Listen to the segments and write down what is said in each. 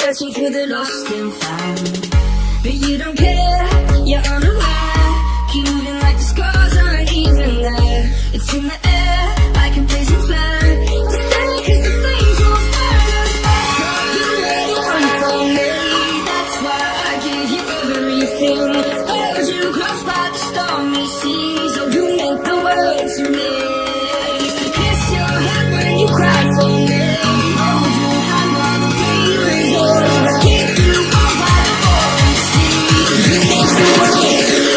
searching for the lost and found. But you don't care, you're unaware. Keep moving like the scars aren't even there. It's in the air, like a blazing flare. Stay, cause the flames will burn us. Thought you were the one for me. That's why I gave you everything. Held you close by the stormy seas. Oh, you meant the world to me. I used to kiss your head when you cried for me. Hold your hand while the pain was over. Keep you warm by the open sea. You meant the world to me.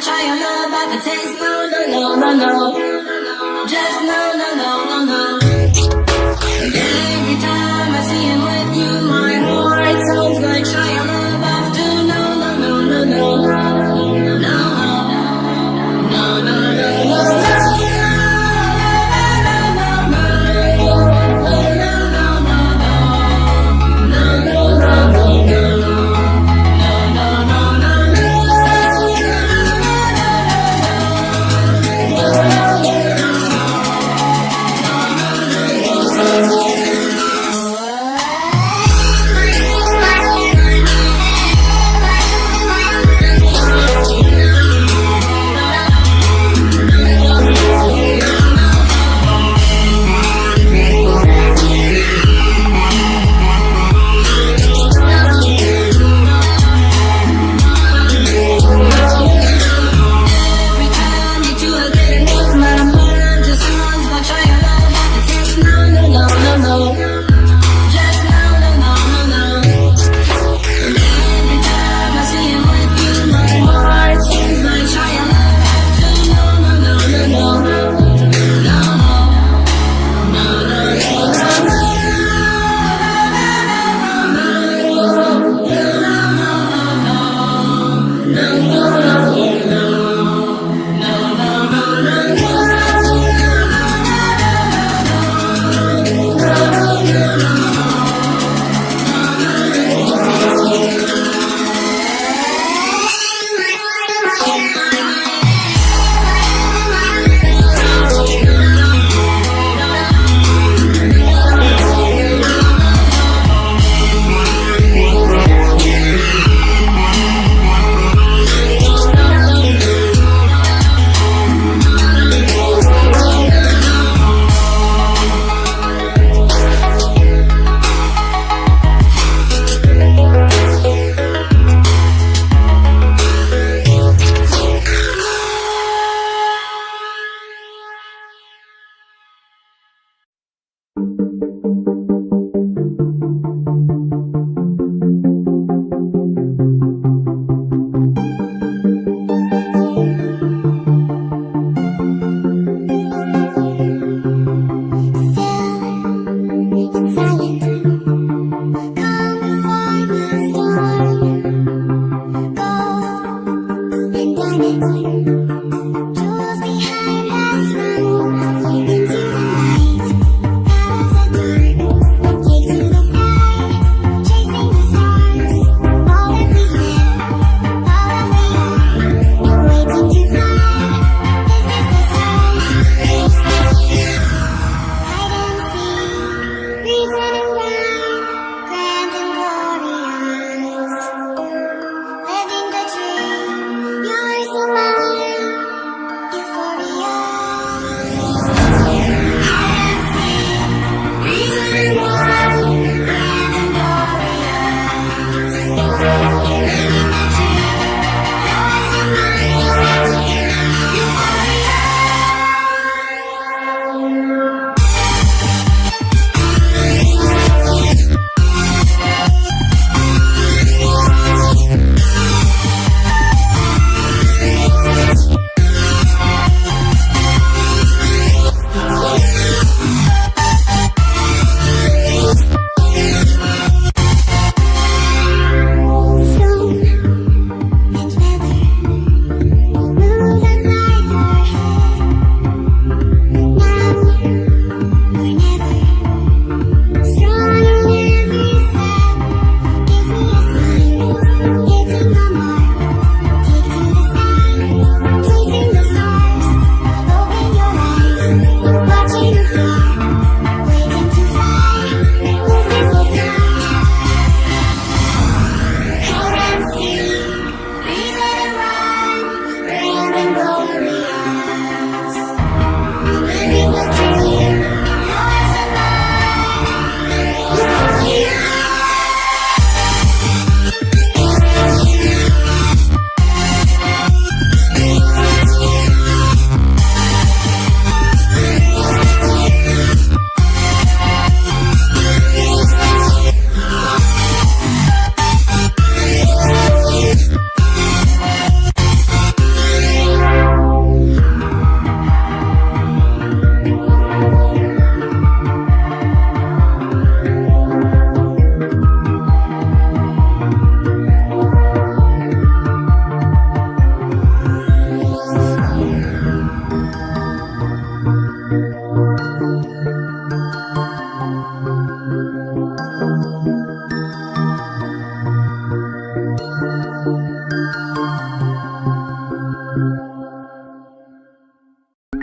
Try your love, but the taste, no, no, no, no, no. Just no, no, no, no, no.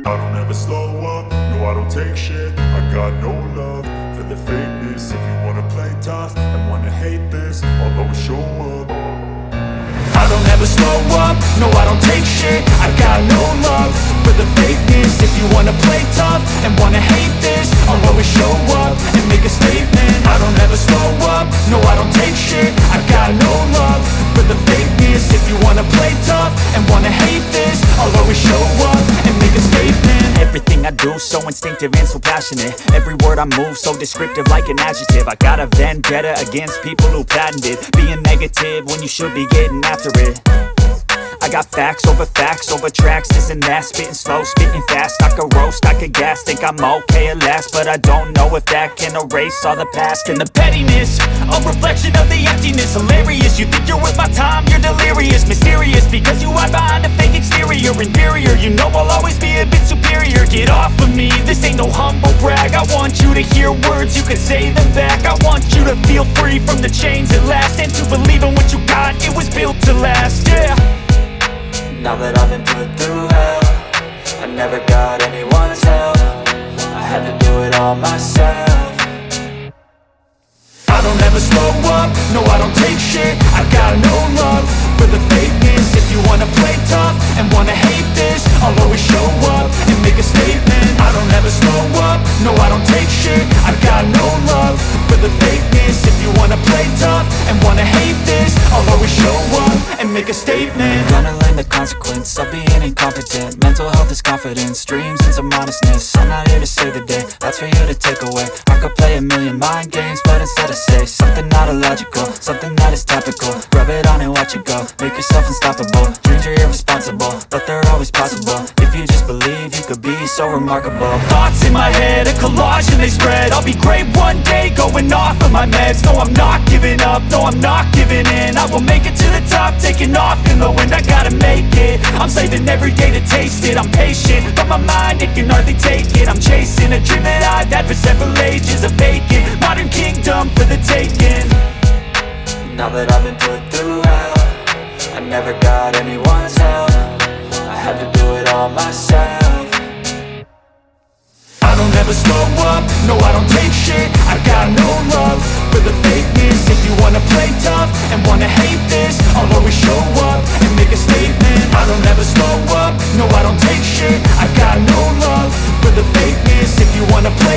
I don't ever slow up, no I don't take shit. I got no love for the fakeness. If you wanna play tough and wanna hate this, I'll always show up. I don't ever slow up, no I don't take shit. I got no love for the fakeness. If you wanna play tough and wanna hate this, I'll always show up and make a statement. I don't ever slow up, no I don't take shit. I got no love for the fakeness. If you wanna play tough and wanna hate this, I'll always show up and make a statement. Everything I do so instinctive and so passionate. Every word I move so descriptive like an adjective. I got a vendetta against people who patented being negative when you should be getting after it. I got facts over tracks, this and that. Spitting slow, spitting fast. I could roast, I could gas. Think I'm okay at last, but I don't know if that can erase all the past. And the pettiness, a reflection of the emptiness. Hilarious, you think you're worth my time, you're delirious. Mysterious, because you hide behind a fake exterior. Inferior, you know I'll always be a bit superior. Get off of me, this ain't no humble brag. I want you to hear words, you can say them back. I want you to feel free from the chains at last, and to believe in what you got, it was built to last, yeah. Now that I've been put through hell, I never got anyone's help. I had to do it all myself. I don't ever slow up, no I don't take shit. I got no love for the fakeness. If you wanna play tough and wanna hate this, I'll always show up and make a statement. I don't ever slow up, no I don't take shit. I got no love for the fakeness. If you wanna play tough and wanna hate this, I'll always show up and make a statement. Gonna learn the consequence of being incompetent. Mental health is confidence, dreams and some honestness. I'm not here to save the day, that's for you to take away. I could play a million mind games, but instead I say something not illogical, something that is topical. Rub it on and watch it go, make yourself unstoppable. Dreams are irresponsible, but they're always possible. If you just believe, you could be so remarkable. Thoughts in my head, a collage and they spread. I'll be great one day, going off of my meds. No, I'm not giving up, no, I'm not giving in. I will make it to the top, taking off in the wind. I gotta make it, I'm saving every day to taste it. I'm patient, but my mind, it can hardly take it. I'm chasing a dream that I've had for several ages. A vacant, modern kingdom for the taking. Now that I've been put through hell, I never got anyone's help. I had to do it all myself. I don't ever slow up, no I don't take shit. I got no love for the fakeness. If you wanna play tough and wanna hate this, I'll always show up and make a statement. I don't ever slow up, no I don't take shit. I got no love for the fakeness. If you wanna play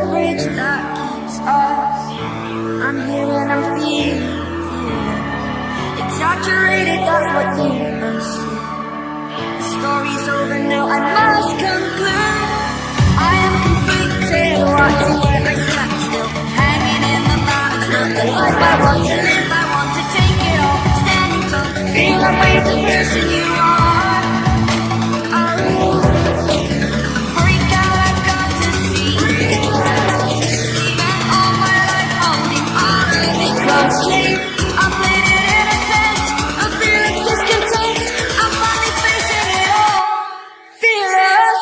bridge that keeps us. I'm here and I'm feeling exaggerated, that's what you must see. The story's over now, I must conclude. I am conflicted, watching where I stand still, hanging in the balance. Not the life I want to live, I want to take it all. Standing tall, feel like I'm the person you are. Freak out, I've got to see. Spent all my life holding on to it closely. I played it innocent, I feel like discontent. I'm finally facing it all, fearless.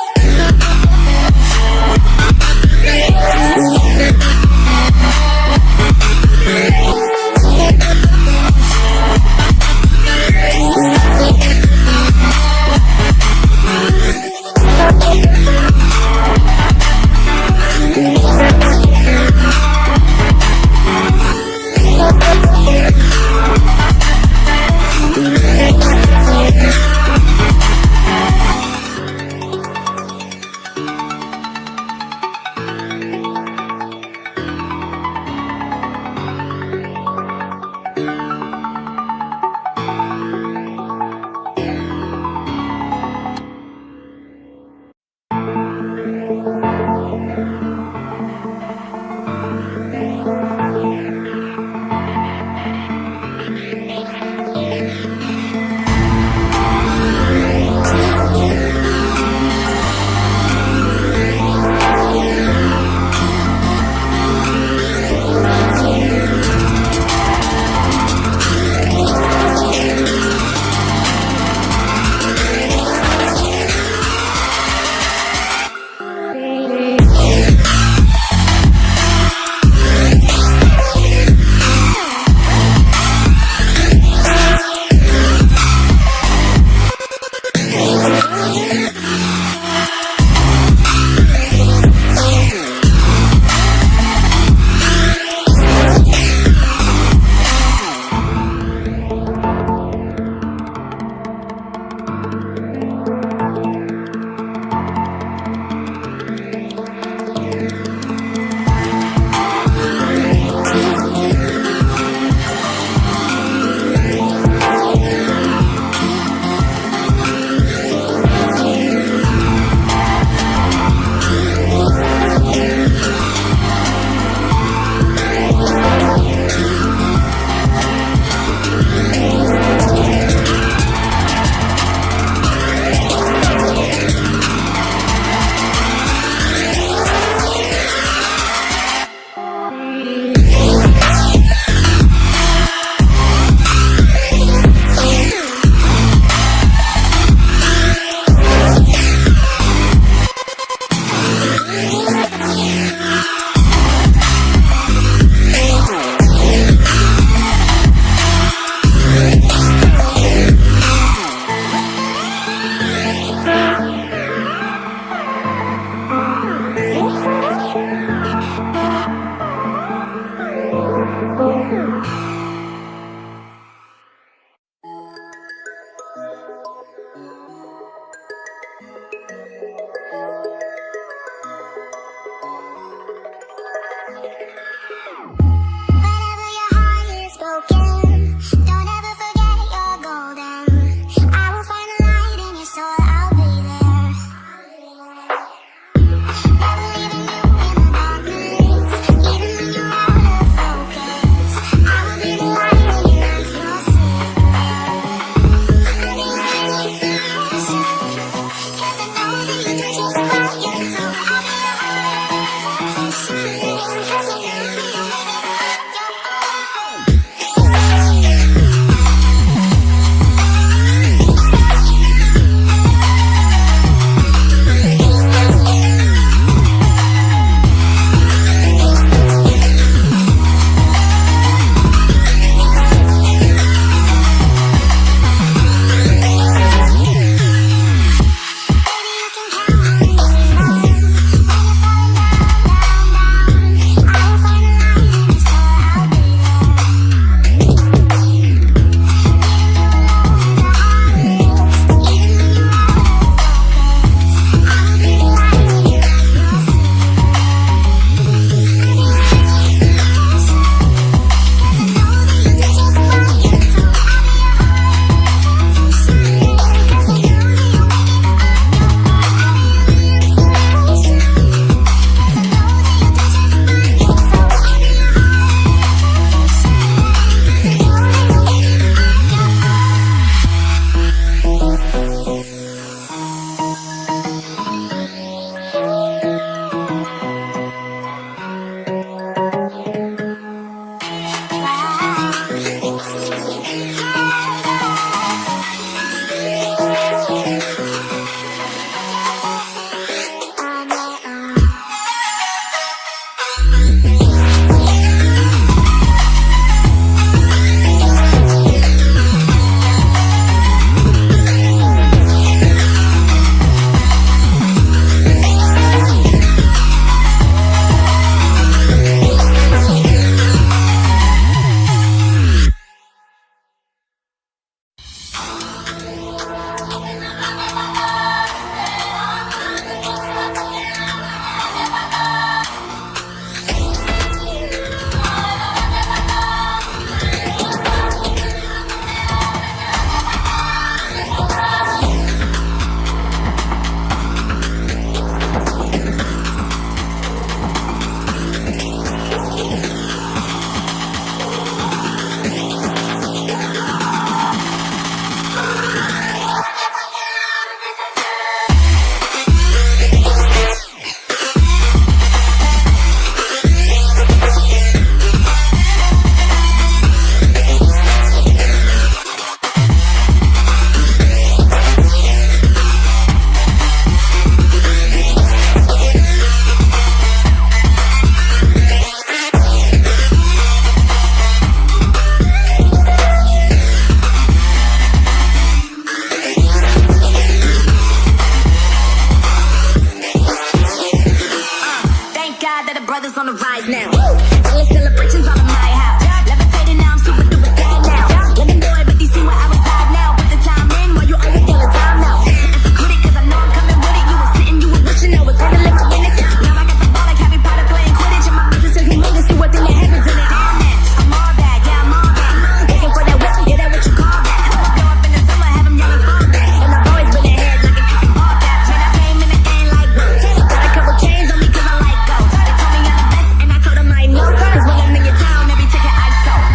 weather's on the rise now. Endless celebrations all in my house. Levitating now, I'm super duper fly now. Let me know everything, see where I reside now. Put the time in while you always tell the time now. If I quit it, cause I know I'm coming with it. You were sitting, you were wishing I was handling my business. Now I got the ball like Harry Potter playing Quidditch. And my business is humongous, see what thing that happens in it. I'm all that, yeah, I'm all that. Looking for that whip, yeah, that what you call that. Blow up in the summer, have them yelling fall back. And I've always been ahead like a kicking ball cap. Man, I came in the game like whoa. Got a couple chains on me cause I like gold. They told me I'm the best and I told them I know. Cause when I'm in your town, every ticket I sold.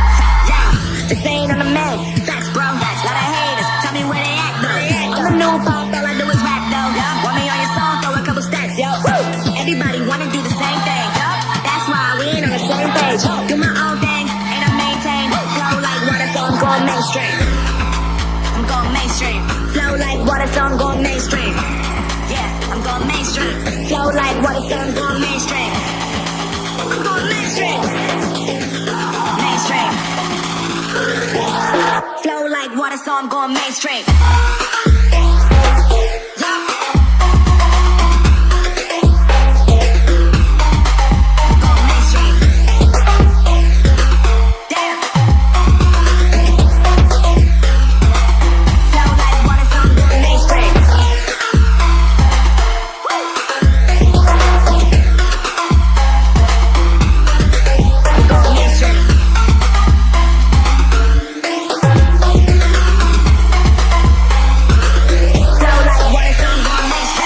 Yeah, this ain't on the man. Facts, bro. Lot of haters, tell me where they at though. I'm a new pop, all I do is rap though. Want me on your song, throw a couple stacks, yo. Everybody wanna do the same thing. That's why we ain't on the same page. Do my own thing, and I maintain. Flow like water, so I'm going mainstream. I'm going mainstream. Flow like water, so I'm going mainstream. Yeah, I'm going mainstream. Flow like water, so I'm going mainstream. I'm going mainstream. Mainstream. Flow like water, so I'm going mainstream. Going mainstream. Damn. Flow like water, so I'm going mainstream. Going mainstream. Flow like water, so I'm going mainstream.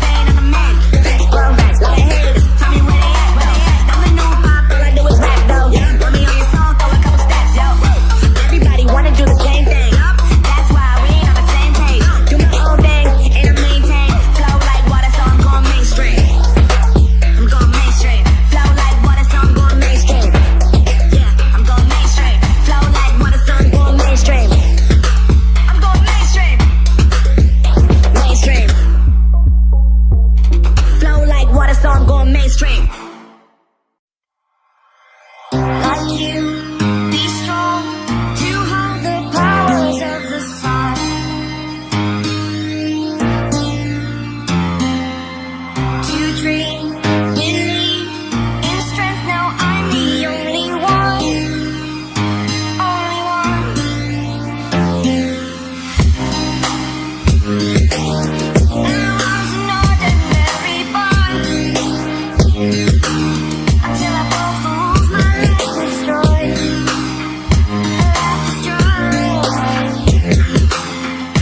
Staying on the man. Facts, bro. Lot of haters, tell me where they at, I'm the new pop, all I do is rap though. Want me on your song, throw a couple steps, yo. Everybody wanna do the same thing. That's why we ain't on the same page. Do my own thing, and I maintain. Flow like water, so I'm going mainstream. I'm going mainstream. Flow like water, so I'm going mainstream. Yeah, I'm going mainstream. Flow like water, so I'm going mainstream. I'm going mainstream. Mainstream. Flow like water, so I'm going mainstream. Like you, be strong to hold the powers of the sun. To dream, believe in strength. Now I'm the only one. Only one. I was an ordinary boy until I broke the rules. My life destroyed.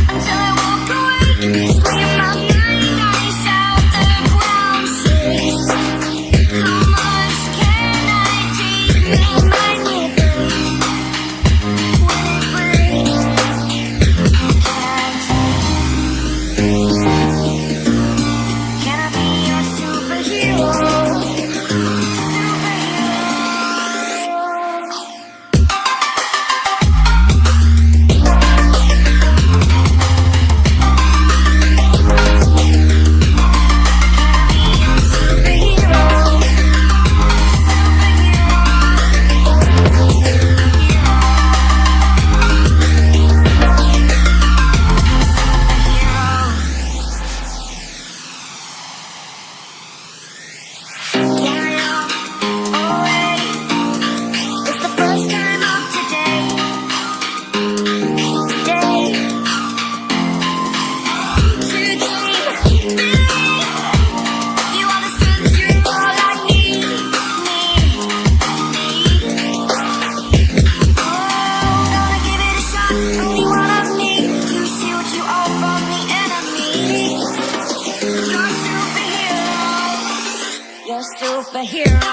Until I walk away, scream my mind, I shout, the ground shakes. How much can I take? Make my neighbor when it breaks. Can I be your superhero? It's the first time of today. You are the strength, you're all I need. Gonna give it a shot, only one of me, to shield you all from the enemy. You're a superhero. You're a superhero.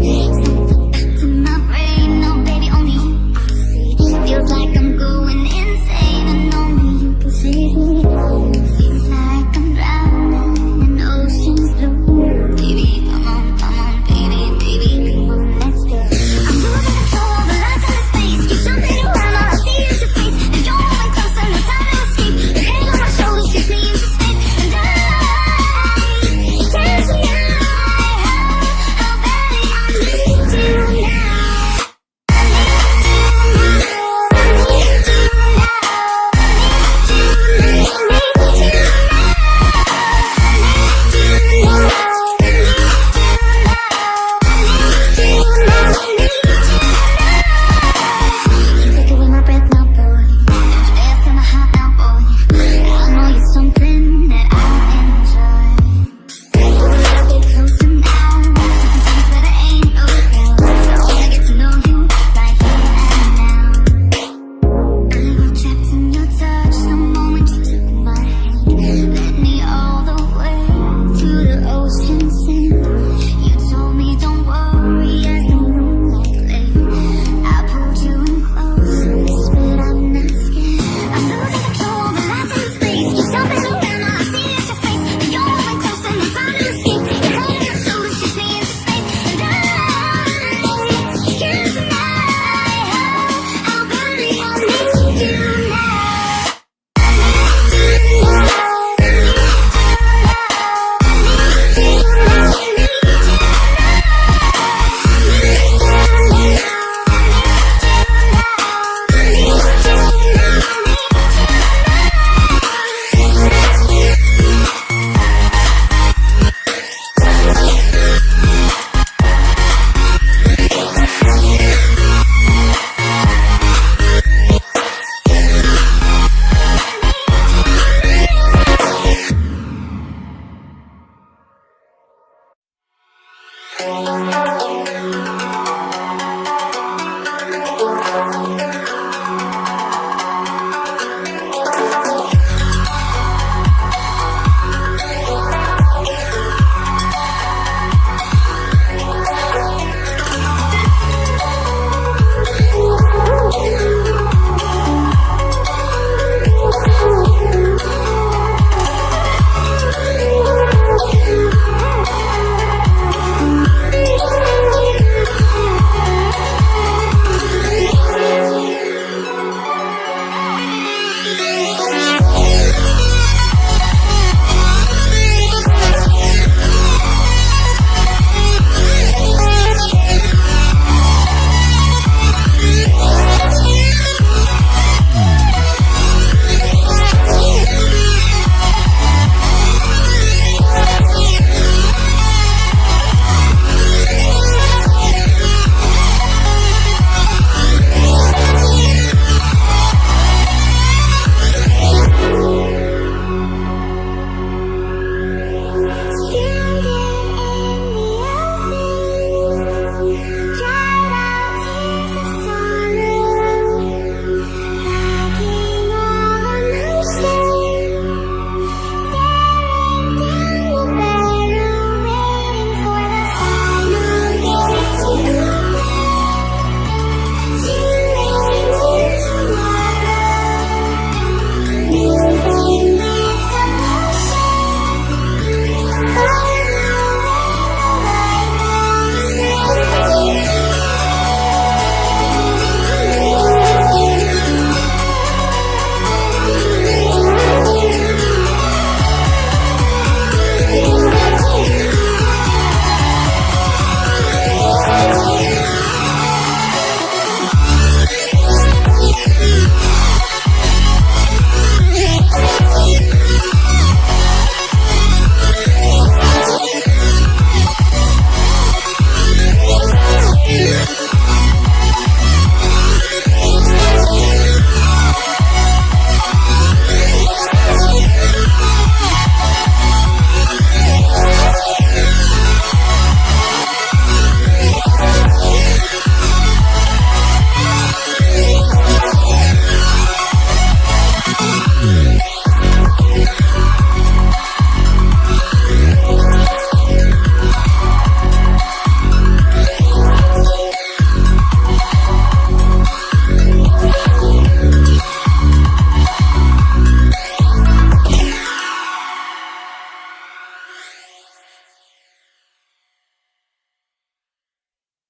Something back to my brain, no baby, only you I see. Feels like I'm going insane, and only you can save me.